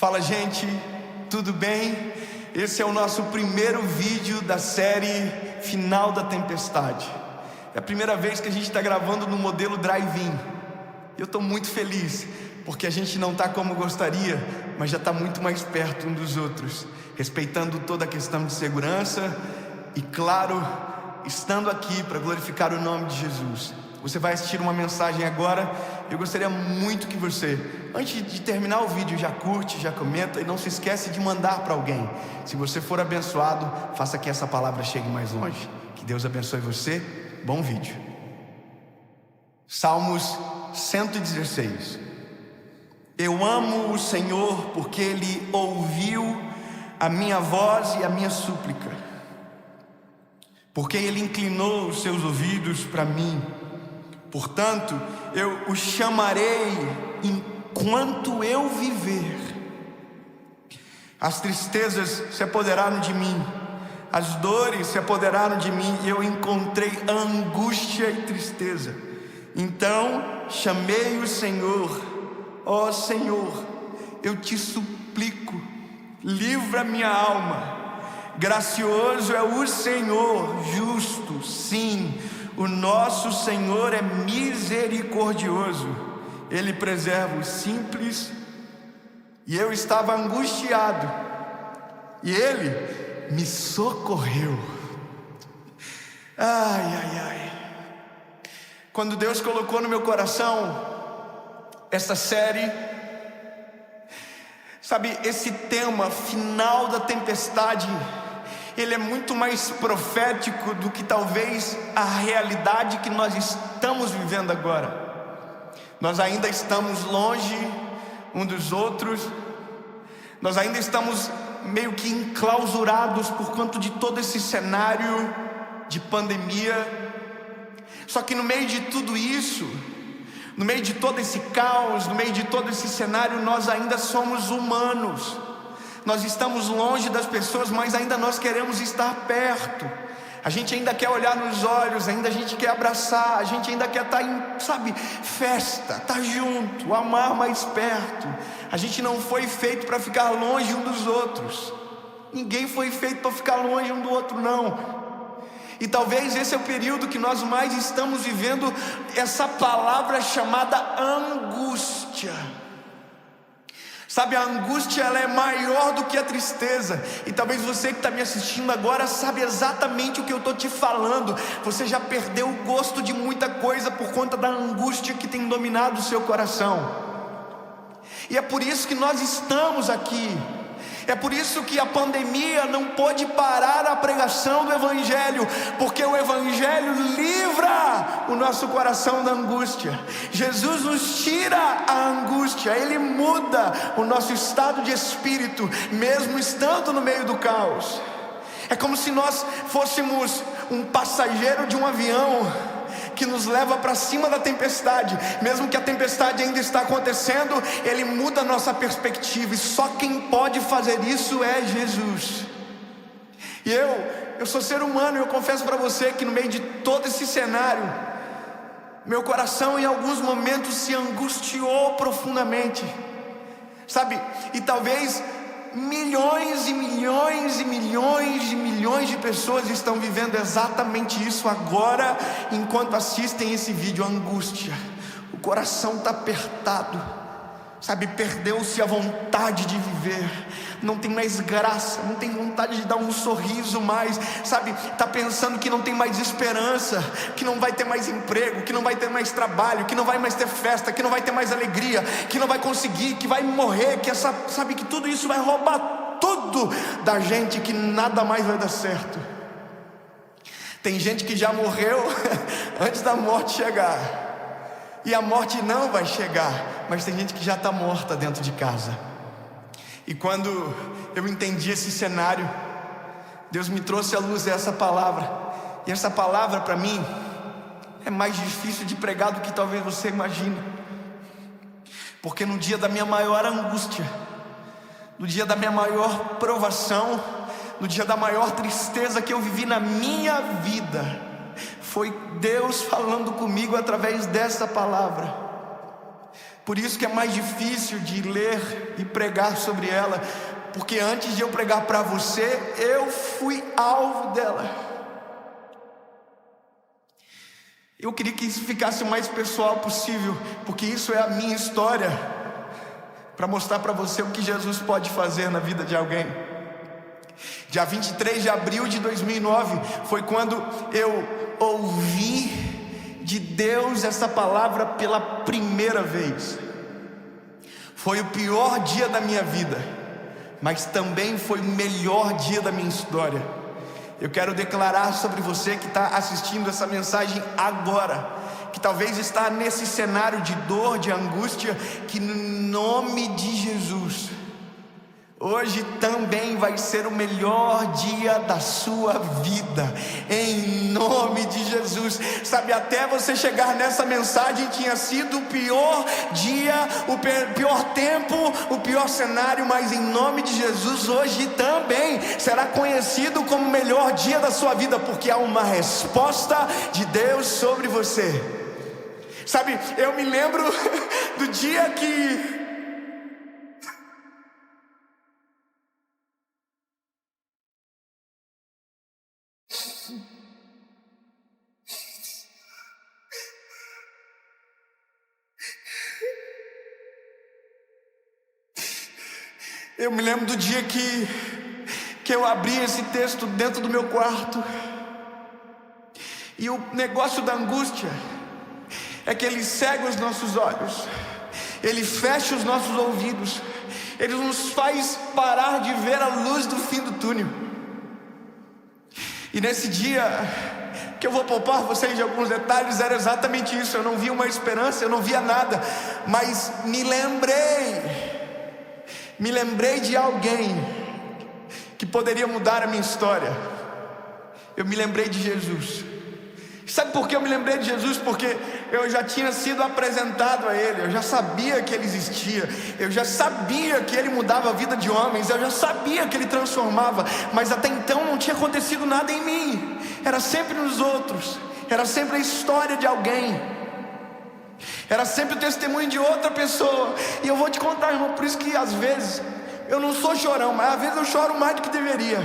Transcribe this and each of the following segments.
Fala, gente, tudo bem? Esse é o nosso primeiro vídeo da série Final da Tempestade. É a primeira vez que a gente está gravando no modelo drive-in. Eu estou muito feliz, porque a gente não está como gostaria, mas já está muito mais perto um dos outros, respeitando toda a questão de segurança e, claro, estando aqui para glorificar o nome de Jesus. Você vai assistir uma mensagem agora. Eu gostaria muito que você, antes de terminar o vídeo, já curte, já comenta e não se esquece de mandar para alguém. Se você for abençoado, faça que essa palavra chegue mais longe. Que Deus abençoe você. Bom vídeo. Salmos 116. Eu amo o Senhor porque Ele ouviu a minha voz e a minha súplica, porque Ele inclinou os seus ouvidos para mim. Portanto, eu o chamarei enquanto eu viver. As tristezas se apoderaram de mim, as dores se apoderaram de mim, e eu encontrei angústia e tristeza. Então chamei o Senhor. Ó Senhor, eu te suplico, livra minha alma. Gracioso é o Senhor, justo, sim. O nosso Senhor é misericordioso. Ele preserva os simples. E eu estava angustiado, e Ele me socorreu. Ai. Quando Deus colocou no meu coração essa série, sabe, esse tema, final da tempestade, ele é muito mais profético do que talvez a realidade que nós estamos vivendo agora. Nós ainda estamos longe um dos outros, nós ainda estamos meio que enclausurados por conta de todo esse cenário de pandemia. Só que no meio de tudo isso, no meio de todo esse caos, no meio de todo esse cenário, nós ainda somos humanos. Nós estamos longe das pessoas, mas ainda nós queremos estar perto. A gente ainda quer olhar nos olhos, ainda a gente quer abraçar, a gente ainda quer estar em, festa, estar junto, amar mais perto. A gente não foi feito para ficar longe um dos outros. Ninguém foi feito para ficar longe um do outro, não. E talvez esse é o período que nós mais estamos vivendo essa palavra chamada angústia. Sabe, a angústia, ela é maior do que a tristeza. E talvez você que está me assistindo agora sabe exatamente o que eu estou te falando. Você já perdeu o gosto de muita coisa por conta da angústia que tem dominado o seu coração. E é por isso que nós estamos aqui. É por isso que a pandemia não pôde parar a pregação do Evangelho, porque o Evangelho livra o nosso coração da angústia. Jesus nos tira a angústia, Ele muda o nosso estado de espírito, mesmo estando no meio do caos. É como se nós fôssemos um passageiro de um avião que nos leva para cima da tempestade. Mesmo que a tempestade ainda está acontecendo, Ele muda a nossa perspectiva, e só quem pode fazer isso é Jesus. E eu sou ser humano, e eu confesso para você que no meio de todo esse cenário, meu coração em alguns momentos se angustiou profundamente, sabe? E talvez milhões e milhões e milhões e milhões de pessoas estão vivendo exatamente isso agora, enquanto assistem esse vídeo. Angústia, o coração está apertado, sabe, perdeu-se a vontade de viver, não tem mais graça, não tem vontade de dar um sorriso mais, sabe, está pensando que não tem mais esperança, que não vai ter mais emprego, que não vai ter mais trabalho, que não vai mais ter festa, que não vai ter mais alegria, que não vai conseguir, que vai morrer, sabe, que tudo isso vai roubar tudo da gente, que nada mais vai dar certo. Tem gente que já morreu antes da morte chegar, e a morte não vai chegar, mas tem gente que já está morta dentro de casa. E quando eu entendi esse cenário, Deus me trouxe à luz essa palavra. E essa palavra para mim é mais difícil de pregar do que talvez você imagine. Porque no dia da minha maior angústia, no dia da minha maior provação, no dia da maior tristeza que eu vivi na minha vida, foi Deus falando comigo através dessa palavra. Por isso que é mais difícil de ler e pregar sobre ela, porque antes de eu pregar para você, eu fui alvo dela. Eu queria que isso ficasse o mais pessoal possível, porque isso é a minha história, para mostrar para você o que Jesus pode fazer na vida de alguém. Dia 23 de abril de 2009 foi quando eu ouvi de Deus essa palavra pela primeira vez. Foi o pior dia da minha vida, mas também foi o melhor dia da minha história. Eu quero declarar sobre você que está assistindo essa mensagem agora, que talvez está nesse cenário de dor, de angústia, que no nome de Jesus, hoje também vai ser o melhor dia da sua vida, em nome de Jesus. Sabe, até você chegar nessa mensagem tinha sido o pior dia, o pior tempo, o pior cenário, mas em nome de Jesus, hoje também será conhecido como o melhor dia da sua vida, porque há uma resposta de Deus sobre você. Sabe, eu me lembro do dia que que eu abri esse texto dentro do meu quarto, e o negócio da angústia é que ele cega os nossos olhos, ele fecha os nossos ouvidos, ele nos faz parar de ver a luz do fim do túnel. E nesse dia, que eu vou poupar vocês de alguns detalhes, era exatamente isso. Eu não via uma esperança, eu não via nada, mas me lembrei de alguém que poderia mudar a minha história. Eu me lembrei de Jesus. Sabe por que eu me lembrei de Jesus? Porque eu já tinha sido apresentado a Ele, eu já sabia que Ele existia, eu já sabia que Ele mudava a vida de homens, eu já sabia que Ele transformava, mas até então não tinha acontecido nada em mim, era sempre nos outros, era sempre a história de alguém, era sempre o testemunho de outra pessoa. E eu vou te contar, irmão, por isso que às vezes eu não sou chorão, mas às vezes eu choro mais do que deveria,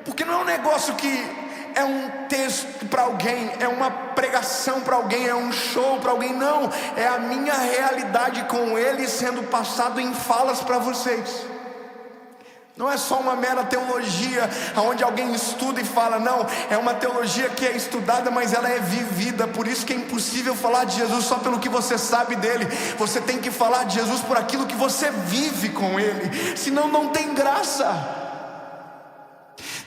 porque não é um negócio que é um texto para alguém, é uma pregação para alguém, é um show para alguém. Não, é a minha realidade com Ele sendo passado em falas para vocês. Não é só uma mera teologia onde alguém estuda e fala, não, é uma teologia que é estudada, mas ela é vivida. Por isso que é impossível falar de Jesus só pelo que você sabe dele. Você tem que falar de Jesus por aquilo que você vive com Ele, senão não tem graça.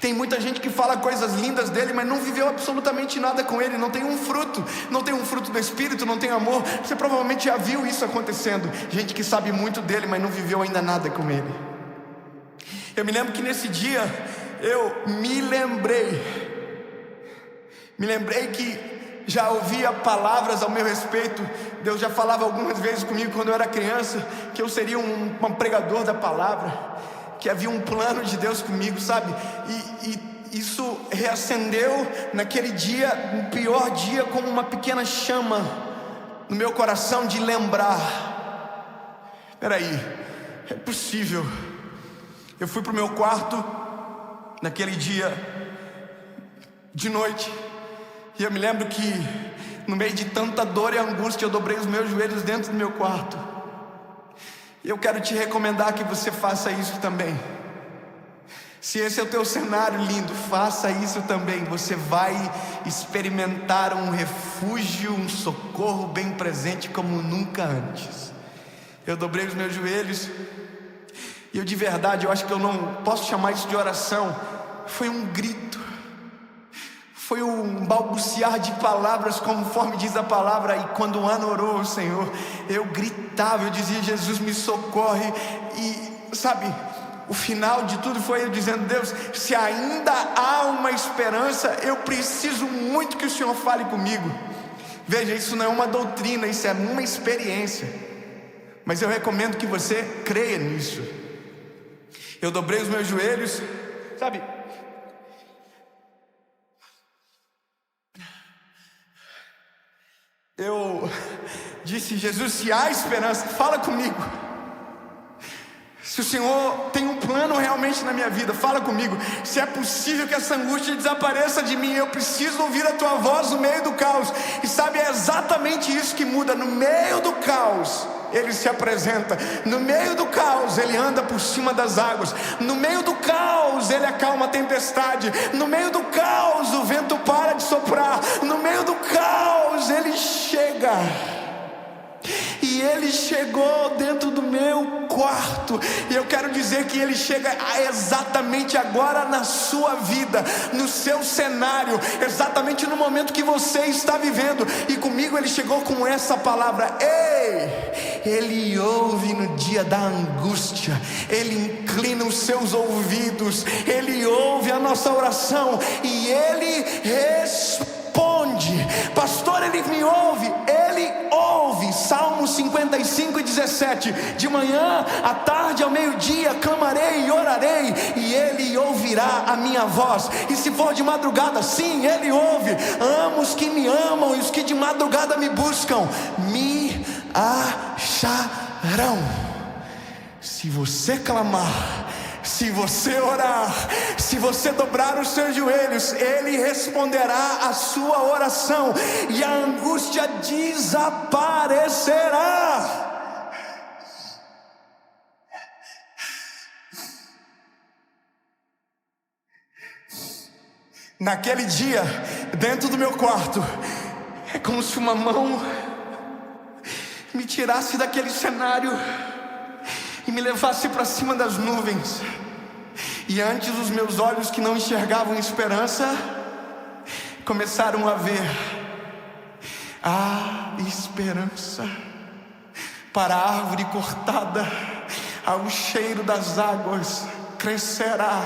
Tem muita gente que fala coisas lindas dele, mas não viveu absolutamente nada com ele, não tem um fruto, não tem um fruto do Espírito, não tem amor. Você provavelmente já viu isso acontecendo, gente que sabe muito dele, mas não viveu ainda nada com ele. Eu me lembro que nesse dia, eu me lembrei que já ouvia palavras ao meu respeito. Deus já falava algumas vezes comigo quando eu era criança, que eu seria um pregador da palavra, que havia um plano de Deus comigo, sabe? E isso reacendeu naquele dia, no pior dia, como uma pequena chama no meu coração de lembrar. Peraí, é possível. Eu fui pro meu quarto naquele dia de noite, e eu me lembro que no meio de tanta dor e angústia eu dobrei os meus joelhos dentro do meu quarto. E eu quero te recomendar que você faça isso também. Se esse é o teu cenário lindo, faça isso também. Você vai experimentar um refúgio, um socorro bem presente como nunca antes. Eu dobrei os meus joelhos, e eu de verdade, eu acho que eu não posso chamar isso de oração. Foi um grito, foi um balbuciar de palavras, conforme diz a palavra. E quando Ana orou ao Senhor, eu gritava, eu dizia, Jesus me socorre. E sabe, o final de tudo foi eu dizendo, Deus, se ainda há uma esperança, eu preciso muito que o Senhor fale comigo. Veja, isso não é uma doutrina, isso é uma experiência, mas eu recomendo que você creia nisso. Eu dobrei os meus joelhos, sabe, eu disse: Jesus, se há esperança, fala comigo. Se o Senhor tem um plano realmente na minha vida, fala comigo. Se é possível que essa angústia desapareça de mim, eu preciso ouvir a tua voz no meio do caos. E sabe, é exatamente isso que muda. No meio do caos Ele se apresenta. No meio do caos Ele anda por cima das águas. No meio do caos Ele acalma a tempestade. No meio do caos o vento para de soprar. No meio do caos Ele chega. E Ele chegou dentro do meu quarto. E eu quero dizer que Ele chega exatamente agora na sua vida, no seu cenário, exatamente no momento que você está vivendo. E comigo Ele chegou com essa palavra: ei! Ele ouve no dia da angústia. Ele inclina os seus ouvidos. Ele ouve a nossa oração. E Ele responde. Pastor, Ele me ouve? Ele ouve. Salmo 55:17. De manhã, à tarde, ao meio-dia, clamarei e orarei, e Ele ouvirá a minha voz. E se for de madrugada, sim, Ele ouve. Amo os que me amam, e os que de madrugada me buscam me acharão. Se você clamar, se você orar, se você dobrar os seus joelhos, Ele responderá a sua oração, e a angústia desaparecerá. Naquele dia, dentro do meu quarto, é como se uma mão me tirasse daquele cenário e me levasse para cima das nuvens. E antes os meus olhos, que não enxergavam esperança, começaram a ver a esperança. Para a árvore cortada, ao cheiro das águas crescerá,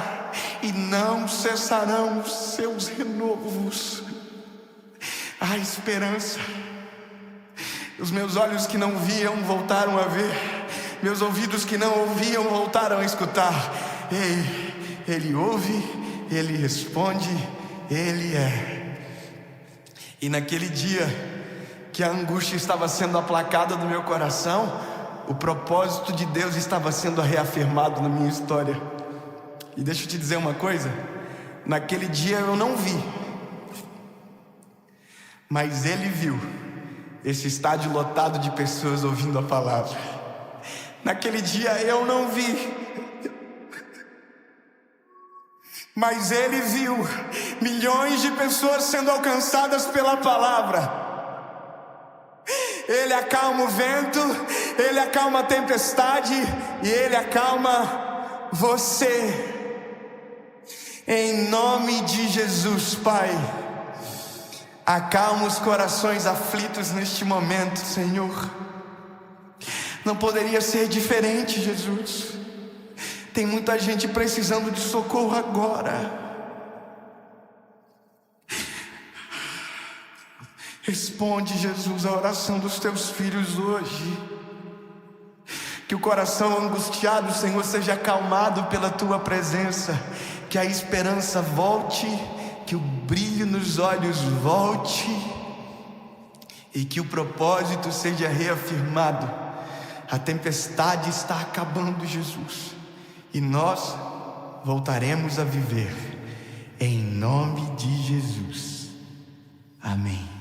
e não cessarão os seus renovos. A esperança. Os meus olhos que não viam voltaram a ver. Meus ouvidos que não ouviam voltaram a escutar. Ei, Ele ouve, Ele responde, Ele é. E naquele dia que a angústia estava sendo aplacada do meu coração, o propósito de Deus estava sendo reafirmado na minha história. E deixa eu te dizer uma coisa: naquele dia eu não vi, mas Ele viu esse estádio lotado de pessoas ouvindo a palavra. Naquele dia eu não vi, mas Ele viu milhões de pessoas sendo alcançadas pela palavra. Ele acalma o vento, Ele acalma a tempestade, e Ele acalma você. Em nome de Jesus, Pai, acalma os corações aflitos neste momento, Senhor. Não poderia ser diferente, Jesus. Tem muita gente precisando de socorro agora. Responde, Jesus, a oração dos teus filhos hoje. Que o coração angustiado, Senhor, seja acalmado pela tua presença. Que a esperança volte, que o brilho nos olhos volte, e que o propósito seja reafirmado. A tempestade está acabando, Jesus, e nós voltaremos a viver. Em nome de Jesus. Amém.